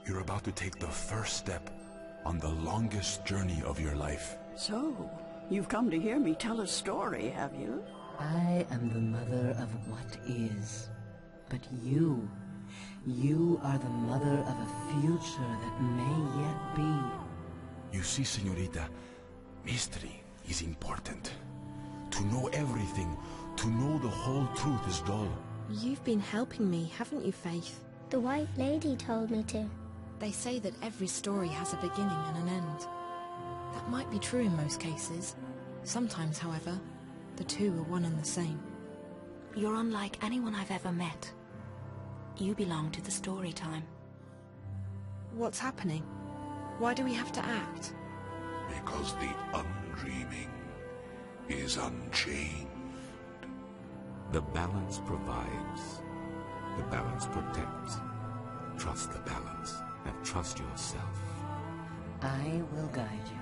You're about to take the first step on the longest journey of your life. So, you've come to hear me tell a story, have you? I am the mother of what is. But you are the mother of a future that may yet be. You see, Señorita, mystery is important. To know everything, to know the whole truth is dull. You've been helping me, haven't you, Faith? The White Lady told me to. They say that every story has a beginning and an end. That might be true in most cases. Sometimes, however, the two are one and the same. You're unlike anyone I've ever met. You belong to the story time. What's happening? Why do we have to act? Because the undreaming is unchained. The balance provides. The balance protects. Trust the balance and trust yourself. I will guide you,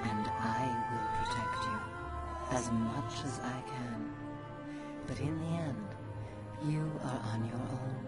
and I will protect you, as much as I can. But in the end, you are on your own.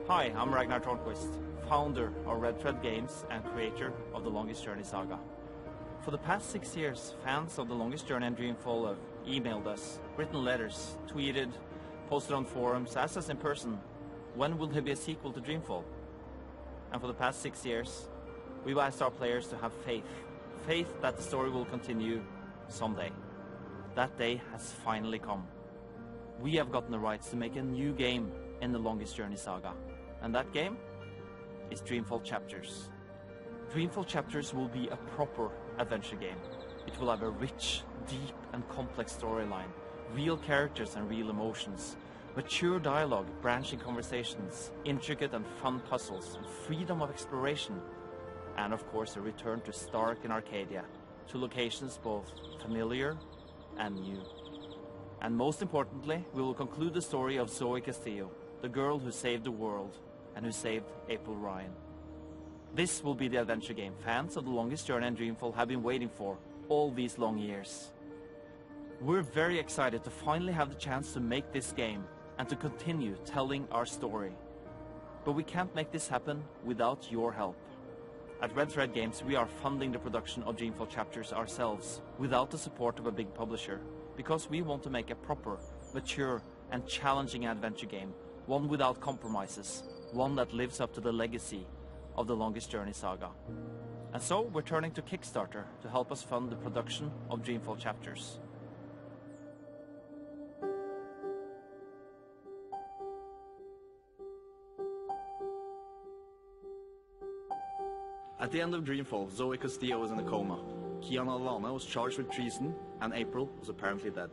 Hi, I'm Ragnar Tornquist, founder of Red Thread Games and creator of The Longest Journey saga. For the past 6 years, fans of The Longest Journey and Dreamfall have emailed us, written letters, tweeted, posted on forums, asked us in person, when will there be a sequel to Dreamfall? And for the past 6 years, we've asked our players to have faith. Faith that the story will continue someday. That day has finally come. We have gotten the rights to make a new game in The Longest Journey saga. And that game is Dreamfall Chapters. Dreamfall Chapters will be a proper adventure game. It will have a rich, deep and complex storyline, real characters and real emotions, mature dialogue, branching conversations, intricate and fun puzzles, freedom of exploration, and of course a return to Stark in Arcadia, to locations both familiar and new. And most importantly, we will conclude the story of Zoe Castillo, the girl who saved the world and who saved April Ryan. This will be the adventure game fans of The Longest Journey and Dreamfall have been waiting for all these long years. We're very excited to finally have the chance to make this game and to continue telling our story. But we can't make this happen without your help. At Red Thread Games, we are funding the production of Dreamfall Chapters ourselves, without the support of a big publisher, because we want to make a proper, mature and challenging adventure game, one without compromises, one that lives up to the legacy of The Longest Journey saga. And so we're turning to Kickstarter to help us fund the production of Dreamfall Chapters. At the end of Dreamfall, Zoe Castillo was in a coma. Kiana Alana was charged with treason, and April was apparently dead.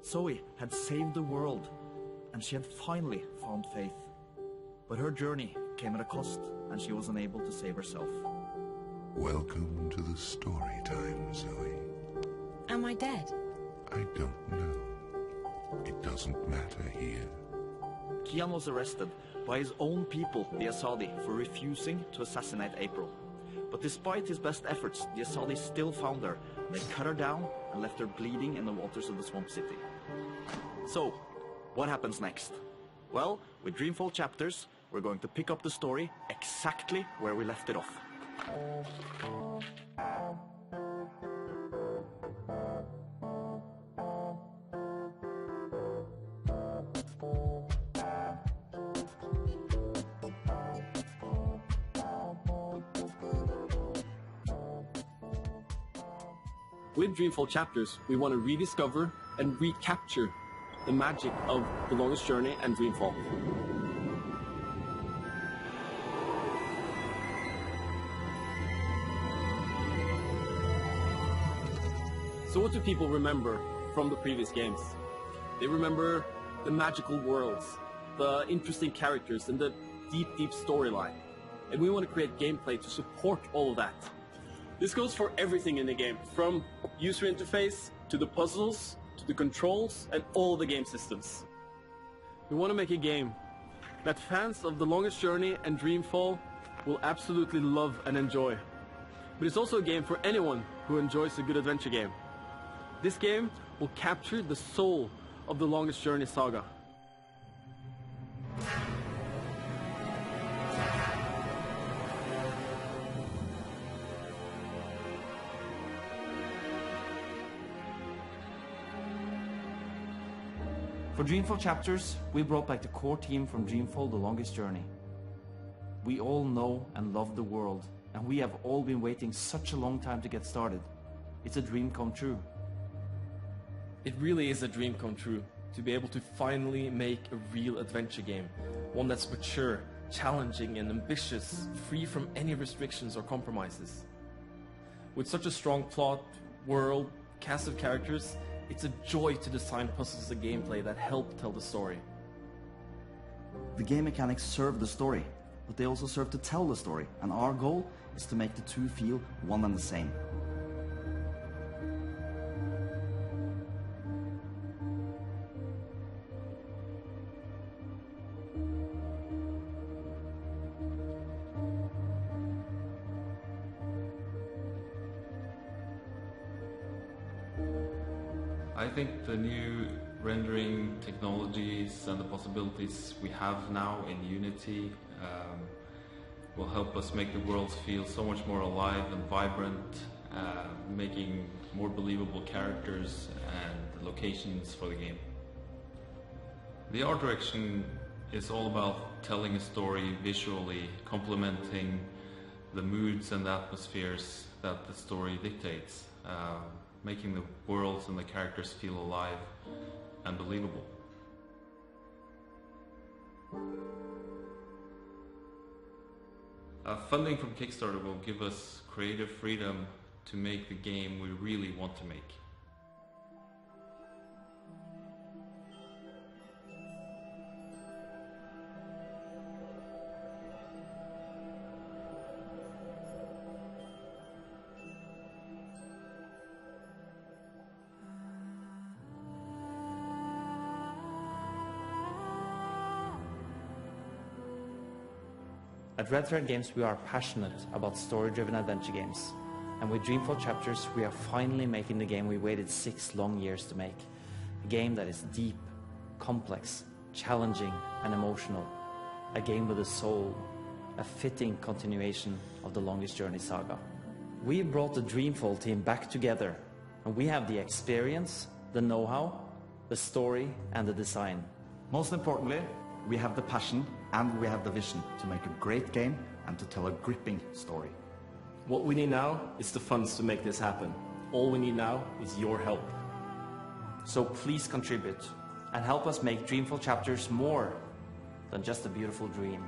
Zoe had saved the world, and she had finally found faith. But her journey came at a cost, and she was unable to save herself. Welcome to the story time, Zoe. Am I dead? I don't know. It doesn't matter here. Kian was arrested by his own people, the Asadi, for refusing to assassinate April. But despite his best efforts, the Asadi still found her. They cut her down and left her bleeding in the waters of the Swamp City. So, what happens next? Well, with Dreamfall Chapters, we're going to pick up the story exactly where we left it off. With Dreamfall Chapters, we want to rediscover and recapture the magic of The Longest Journey and Dreamfall. So what do people remember from the previous games? They remember the magical worlds, the interesting characters, and the deep, deep storyline. and we want to create gameplay to support all of that. This goes for everything in the game, from user interface, to the puzzles, to the controls, and all the game systems. We want to make a game that fans of The Longest Journey and Dreamfall will absolutely love and enjoy. But it's also a game for anyone who enjoys a good adventure game. This game will capture the soul of the Longest Journey saga. For Dreamfall Chapters, we brought back the core team from Dreamfall The Longest Journey. We all know and love the world, and we have all been waiting such a long time to get started. It's a dream come true. It really is a dream come true to be able to finally make a real adventure game. One that's mature, challenging and ambitious, free from any restrictions or compromises. With such a strong plot, world, cast of characters, it's a joy to design puzzles and gameplay that help tell the story. The game mechanics serve the story, but they also serve to tell the story, and our goal is to make the two feel one and the same. I think the new rendering technologies and the possibilities we have now in Unity will help us make the worlds feel so much more alive and vibrant, making more believable characters and locations for the game. The art direction is all about telling a story visually, complementing the moods and the atmospheres that the story dictates. Making the worlds and the characters feel alive and believable. Funding from Kickstarter will give us creative freedom to make the game we really want to make. At Red Thread Games, we are passionate about story-driven adventure games. And with Dreamfall Chapters, we are finally making the game we waited 6 long years to make. A game that is deep, complex, challenging, and emotional. A game with a soul. A fitting continuation of the Longest Journey saga. We brought the Dreamfall team back together, and we have the experience, the know-how, the story, and the design. Most importantly, we have the passion and we have the vision to make a great game and to tell a gripping story. What we need now is the funds to make this happen. All we need now is your help. So please contribute and help us make Dreamfall Chapters more than just a beautiful dream.